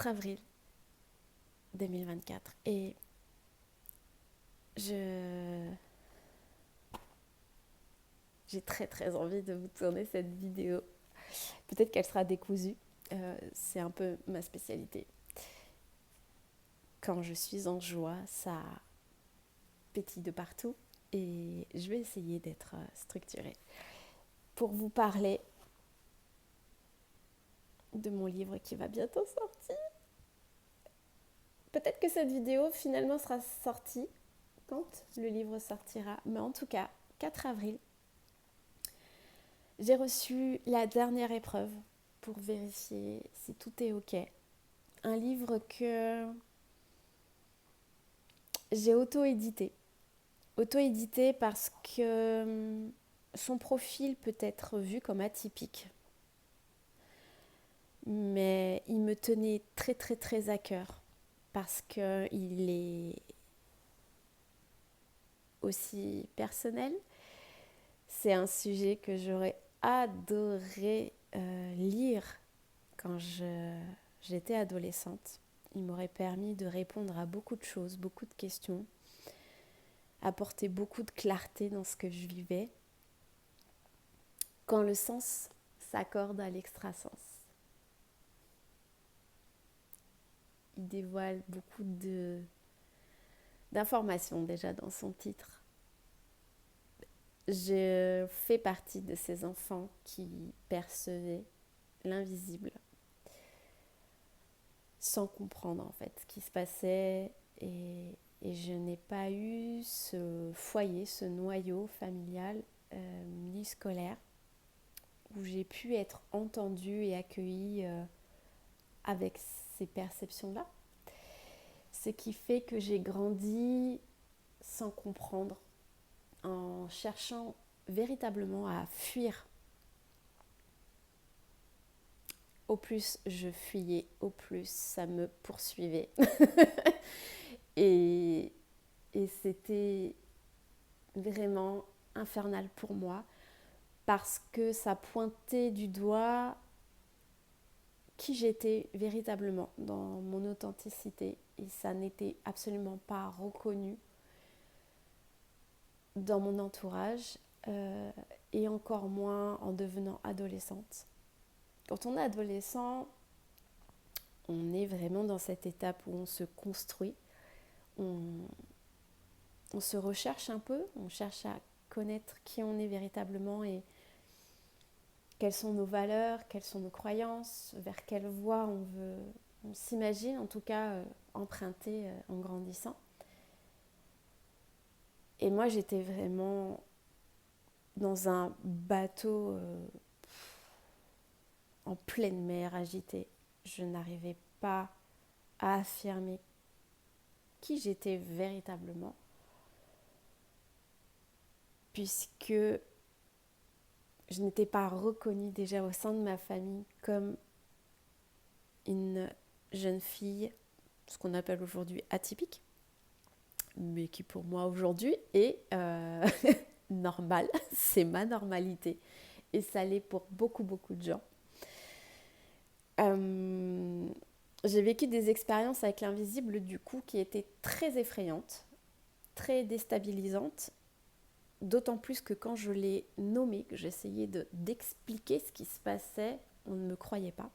4 avril 2024 et j'ai très très envie de vous tourner cette vidéo. Peut-être qu'elle sera décousue, c'est un peu ma spécialité. Quand je suis en joie, ça pétille de partout et je vais essayer d'être structurée pour vous parler de mon livre qui va bientôt sortir. Peut-être que cette vidéo finalement sera sortie quand le livre sortira, mais en tout cas, 4 avril, j'ai reçu la dernière épreuve pour vérifier si tout est ok. Un livre que j'ai auto-édité. Auto-édité parce que son profil peut être vu comme atypique. Mais il me tenait très très très à cœur parce qu'il est aussi personnel. C'est un sujet que j'aurais adoré lire quand j'étais adolescente. Il m'aurait permis de répondre à beaucoup de choses, beaucoup de questions, apporter beaucoup de clarté dans ce que je vivais, quand le sens s'accorde à l'extrasens. Il dévoile beaucoup d'informations déjà dans son titre. Je fais partie de ces enfants qui percevaient l'invisible sans comprendre en fait ce qui se passait et je n'ai pas eu ce foyer, ce noyau familial ni scolaire où j'ai pu être entendue et accueillie avec ces perceptions-là. Ce qui fait que j'ai grandi sans comprendre, en cherchant véritablement à fuir. Au plus je fuyais, au plus ça me poursuivait. et c'était vraiment infernal pour moi parce que ça pointait du doigt qui j'étais véritablement dans mon authenticité et ça n'était absolument pas reconnu dans mon entourage et encore moins en devenant adolescente. Quand on est adolescent, on est vraiment dans cette étape où on se construit, on se recherche un peu, on cherche à connaître qui on est véritablement et quelles sont nos valeurs, quelles sont nos croyances, vers quelle voie on s'imagine en tout cas emprunter en grandissant. Et moi j'étais vraiment dans un bateau en pleine mer agitée. Je n'arrivais pas à affirmer qui j'étais véritablement puisque je n'étais pas reconnue déjà au sein de ma famille comme une jeune fille, ce qu'on appelle aujourd'hui atypique, mais qui pour moi aujourd'hui est normale, c'est ma normalité. Et ça l'est pour beaucoup, beaucoup de gens. J'ai vécu des expériences avec l'invisible du coup qui étaient très effrayantes, très déstabilisantes, d'autant plus que quand je l'ai nommé, que j'essayais d'expliquer ce qui se passait, on ne me croyait pas.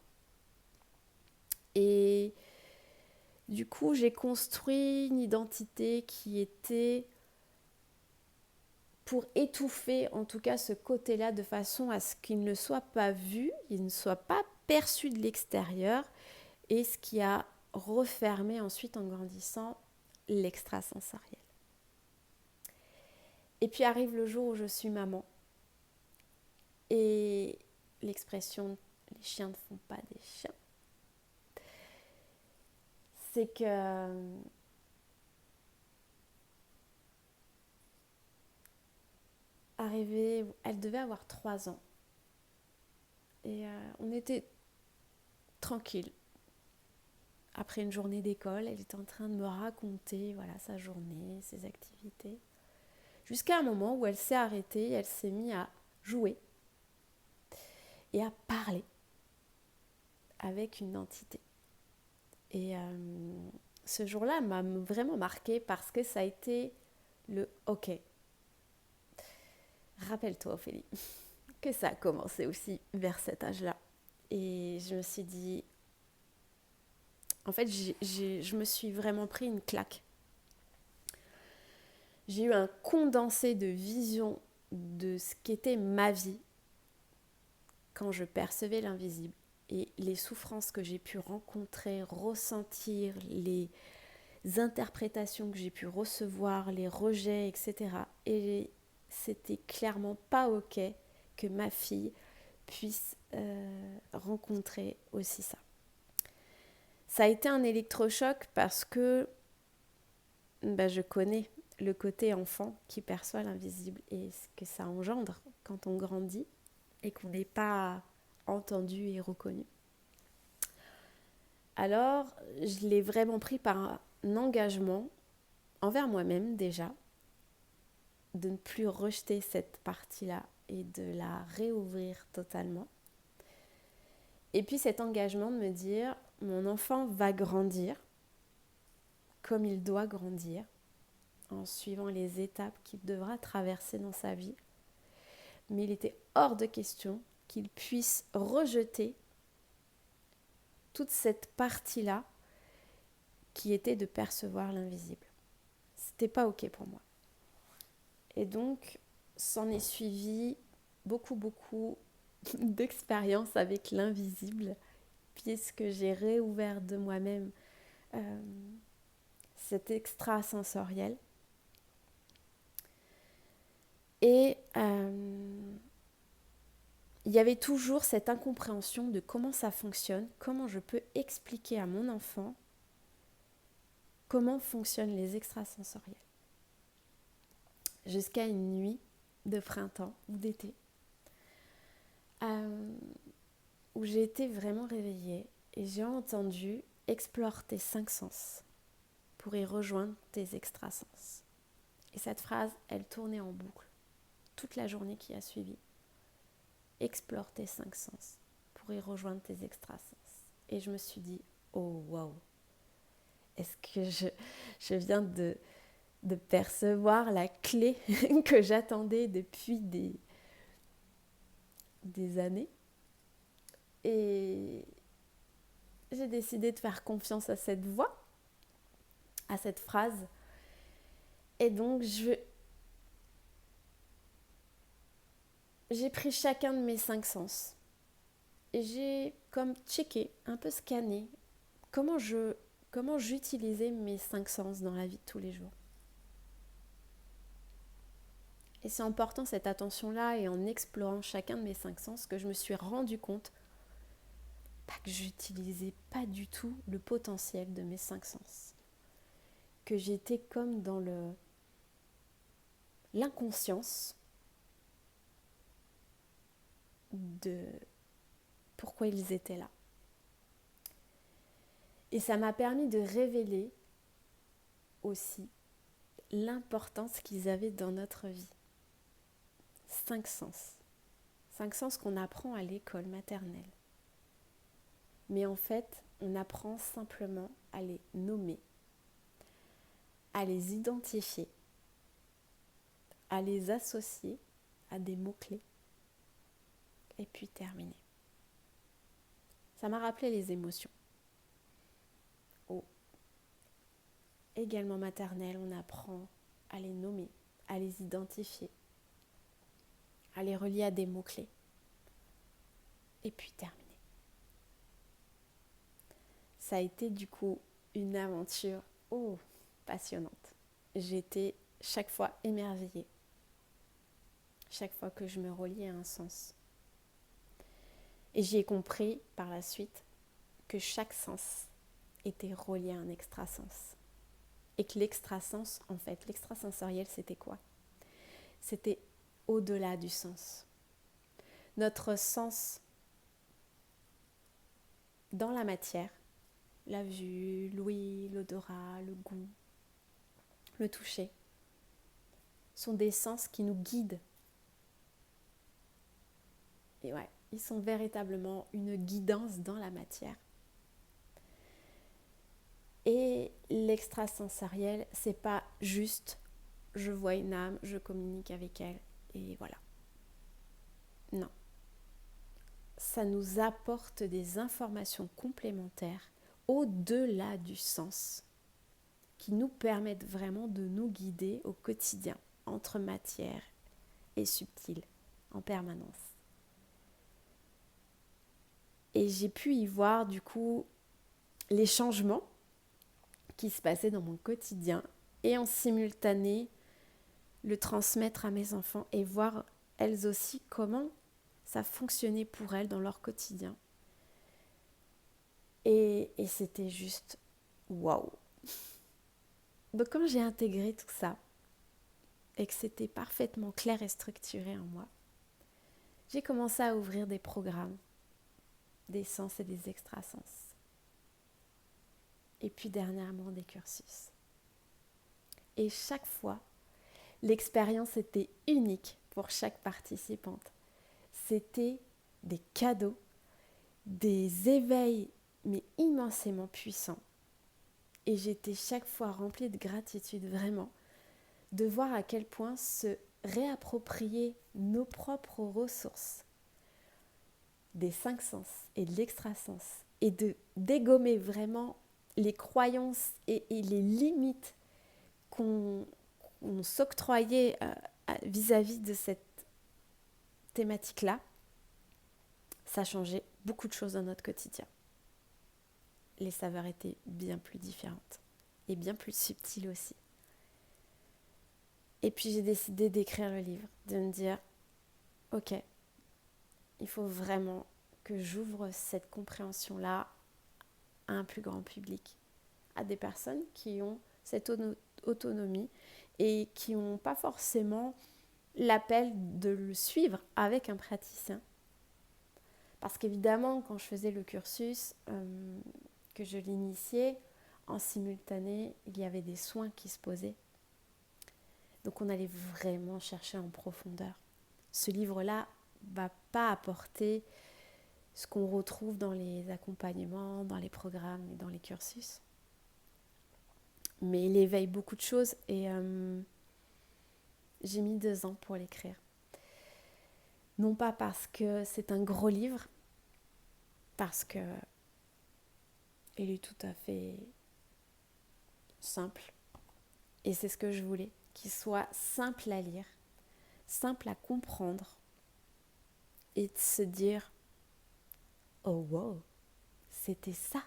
Et du coup, j'ai construit une identité qui était pour étouffer en tout cas ce côté-là de façon à ce qu'il ne soit pas vu, il ne soit pas perçu de l'extérieur et ce qui a refermé ensuite en grandissant l'extrasensoriel. Et puis arrive le jour où je suis maman et l'expression « les chiens ne font pas des chiens », c'est que elle devait avoir 3 ans et on était tranquille. Après une journée d'école, elle était en train de me raconter sa journée, ses activités. Jusqu'à un moment où elle s'est arrêtée, elle s'est mise à jouer et à parler avec une entité. Et ce jour-là m'a vraiment marquée parce que ça a été le OK. Rappelle-toi, Ophélie, que ça a commencé aussi vers cet âge-là. Et je me suis dit, en fait, je me suis vraiment pris une claque. J'ai eu un condensé de vision de ce qu'était ma vie quand je percevais l'invisible et les souffrances que j'ai pu rencontrer, ressentir, les interprétations que j'ai pu recevoir, les rejets, etc. Et c'était clairement pas OK que ma fille puisse rencontrer aussi ça. Ça a été un électrochoc parce que je connais le côté enfant qui perçoit l'invisible et ce que ça engendre quand on grandit et qu'on n'est pas entendu et reconnu. Alors, je l'ai vraiment pris par un engagement envers moi-même déjà, de ne plus rejeter cette partie-là et de la réouvrir totalement. Et puis cet engagement de me dire, mon enfant va grandir comme il doit grandir, en suivant les étapes qu'il devra traverser dans sa vie. Mais il était hors de question qu'il puisse rejeter toute cette partie-là qui était de percevoir l'invisible. C'était pas OK pour moi. Et donc, s'en est suivi beaucoup d'expériences avec l'invisible, puisque j'ai réouvert de moi-même cet extrasensoriel. Et il y avait toujours cette incompréhension de comment ça fonctionne, comment je peux expliquer à mon enfant comment fonctionnent les extrasensoriels. Jusqu'à une nuit de printemps ou d'été, où j'ai été vraiment réveillée et j'ai entendu « Explore tes 5 sens pour y rejoindre tes extrasens ». Et cette phrase, elle tournait en boucle toute la journée qui a suivi. Explore tes 5 sens pour y rejoindre tes extrasens. Et je me suis dit, oh waouh, est-ce que je viens de percevoir la clé que j'attendais depuis des années. Et j'ai décidé de faire confiance à cette voix, à cette phrase. Et donc, j'ai pris chacun de mes 5 sens. Et j'ai comme checké, un peu scanné, comment j'utilisais mes 5 sens dans la vie de tous les jours. Et c'est en portant cette attention-là et en explorant chacun de mes 5 sens que je me suis rendu compte que j'utilisais pas du tout le potentiel de mes 5 sens. Que j'étais comme dans l'inconscience de pourquoi ils étaient là. Et ça m'a permis de révéler aussi l'importance qu'ils avaient dans notre vie. 5 sens. 5 sens qu'on apprend à l'école maternelle. Mais en fait, on apprend simplement à les nommer, à les identifier, à les associer à des mots-clés. Et puis terminer. Ça m'a rappelé les émotions. Également maternelle, on apprend à les nommer, à les identifier, à les relier à des mots-clés. Et puis terminer. Ça a été du coup une aventure passionnante. J'étais chaque fois émerveillée, chaque fois que je me reliais à un sens. Et j'y ai compris par la suite que chaque sens était relié à un extrasens. Et que l'extrasens, en fait, l'extrasensoriel, c'était quoi ? C'était au-delà du sens. Notre sens dans la matière, la vue, l'ouïe, l'odorat, le goût, le toucher, sont des sens qui nous guident. Et ouais, ils sont véritablement une guidance dans la matière. Et l'extrasensoriel, c'est pas juste je vois une âme, je communique avec elle et voilà. Non. Ça nous apporte des informations complémentaires au-delà du sens qui nous permettent vraiment de nous guider au quotidien entre matière et subtil en permanence. Et j'ai pu y voir du coup les changements qui se passaient dans mon quotidien et en simultané le transmettre à mes enfants et voir elles aussi comment ça fonctionnait pour elles dans leur quotidien. Et c'était juste waouh. Donc quand j'ai intégré tout ça et que c'était parfaitement clair et structuré en moi, j'ai commencé à ouvrir des programmes, des sens et des extrasens. Et puis dernièrement des cursus. Et chaque fois, l'expérience était unique pour chaque participante. C'était des cadeaux, des éveils, mais immensément puissants. Et j'étais chaque fois remplie de gratitude, vraiment, de voir à quel point se réapproprier nos propres ressources, des 5 sens et de l'extrasens, et de dégommer vraiment les croyances et les limites qu'on s'octroyait vis-à-vis de cette thématique-là, ça changeait beaucoup de choses dans notre quotidien. Les saveurs étaient bien plus différentes et bien plus subtiles aussi. Et puis j'ai décidé d'écrire le livre, de me dire, ok, il faut vraiment que j'ouvre cette compréhension-là à un plus grand public, à des personnes qui ont cette autonomie et qui n'ont pas forcément l'appel de le suivre avec un praticien. Parce qu'évidemment, quand je faisais le cursus, que je l'initiais, en simultané, il y avait des soins qui se posaient. Donc on allait vraiment chercher en profondeur. Ce livre-là ne va pas apporter ce qu'on retrouve dans les accompagnements, dans les programmes et dans les cursus. Mais il éveille beaucoup de choses et j'ai mis 2 ans pour l'écrire. Non pas parce que c'est un gros livre, parce que il est tout à fait simple. Et c'est ce que je voulais, qu'il soit simple à lire, simple à comprendre et de se dire « Oh wow, c'était ça !»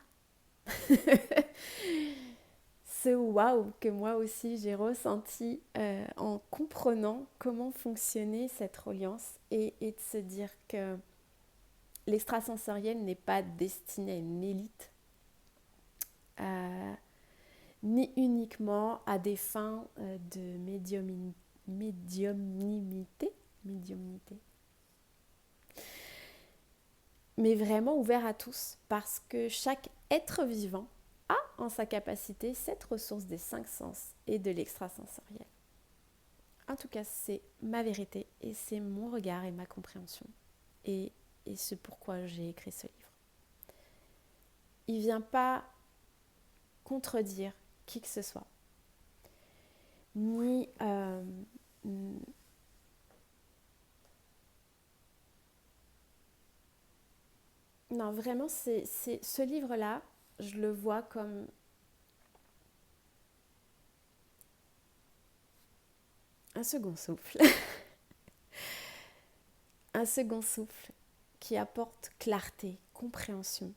Ce wow que moi aussi j'ai ressenti en comprenant comment fonctionnait cette reliance et de se dire que l'extrasensoriel n'est pas destiné à une élite, ni uniquement à des fins de médiumnité, mais vraiment ouvert à tous, parce que chaque être vivant a en sa capacité cette ressource des 5 sens et de l'extrasensoriel. En tout cas, c'est ma vérité et c'est mon regard et ma compréhension. Et c'est pourquoi j'ai écrit ce livre. Il ne vient pas contredire qui que ce soit, ni non, vraiment, c'est ce livre-là, je le vois comme un second souffle. Un second souffle qui apporte clarté, compréhension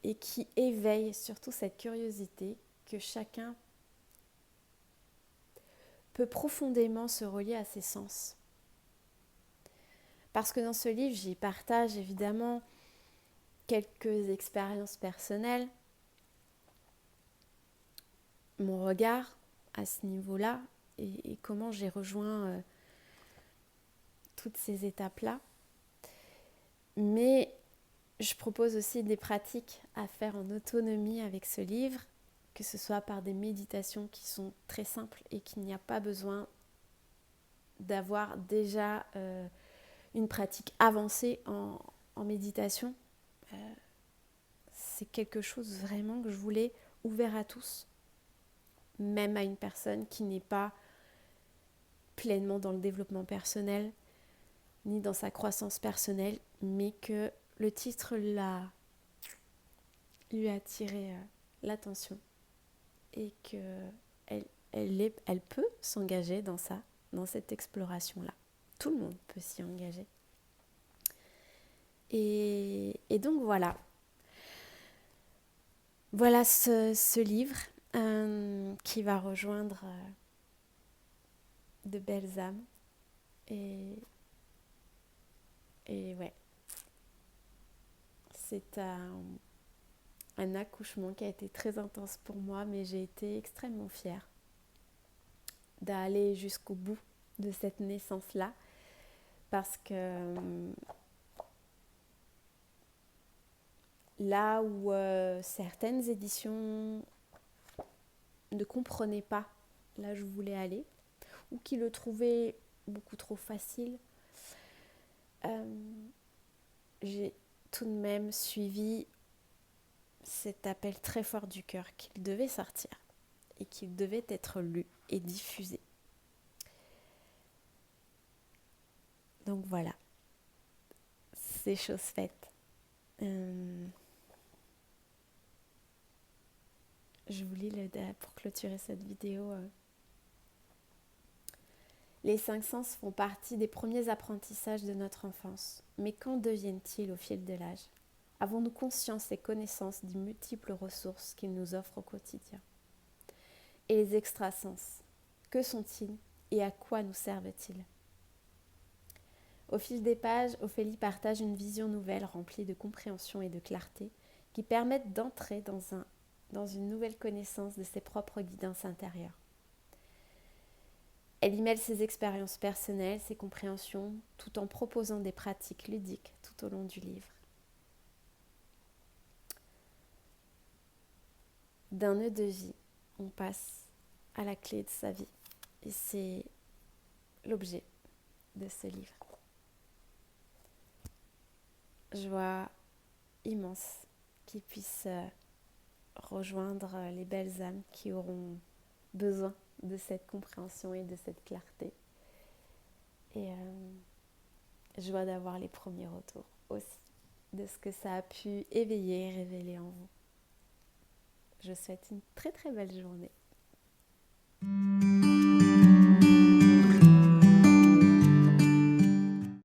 et qui éveille surtout cette curiosité que chacun peut profondément se relier à ses sens. Parce que dans ce livre, j'y partage évidemment quelques expériences personnelles, mon regard à ce niveau-là et comment j'ai rejoint toutes ces étapes-là. Mais je propose aussi des pratiques à faire en autonomie avec ce livre, que ce soit par des méditations qui sont très simples et qu'il n'y a pas besoin d'avoir déjà une pratique avancée en méditation. C'est quelque chose vraiment que je voulais ouvert à tous, même à une personne qui n'est pas pleinement dans le développement personnel, ni dans sa croissance personnelle, mais que le titre lui a attiré l'attention et qu'elle peut s'engager dans cette exploration-là. Tout le monde peut s'y engager. Et donc voilà. Voilà ce livre qui va rejoindre de belles âmes. Et ouais, c'est un accouchement qui a été très intense pour moi, mais j'ai été extrêmement fière d'aller jusqu'au bout de cette naissance-là, parce que là où certaines éditions ne comprenaient pas là où je voulais aller, ou qui le trouvaient beaucoup trop facile, j'ai tout de même suivi cet appel très fort du cœur qu'il devait sortir et qu'il devait être lu et diffusé. Donc voilà, c'est chose faite. Je vous lis pour clôturer cette vidéo. Les 5 sens font partie des premiers apprentissages de notre enfance. Mais qu'en deviennent-ils au fil de l'âge ? Avons-nous conscience et connaissance des multiples ressources qu'ils nous offrent au quotidien ? Et les extrasens, que sont-ils et à quoi nous servent-ils ? Au fil des pages, Ophélie partage une vision nouvelle remplie de compréhension et de clarté qui permettent d'entrer dans une nouvelle connaissance de ses propres guidances intérieures. Elle y mêle ses expériences personnelles, ses compréhensions, tout en proposant des pratiques ludiques tout au long du livre. D'un nœud de vie, on passe à la clé de sa vie. Et c'est l'objet de ce livre. Joie immense qu'il puisse rejoindre les belles âmes qui auront besoin de cette compréhension et de cette clarté. Et joie d'avoir les premiers retours aussi, de ce que ça a pu éveiller et révéler en vous. Je vous souhaite une très très belle journée.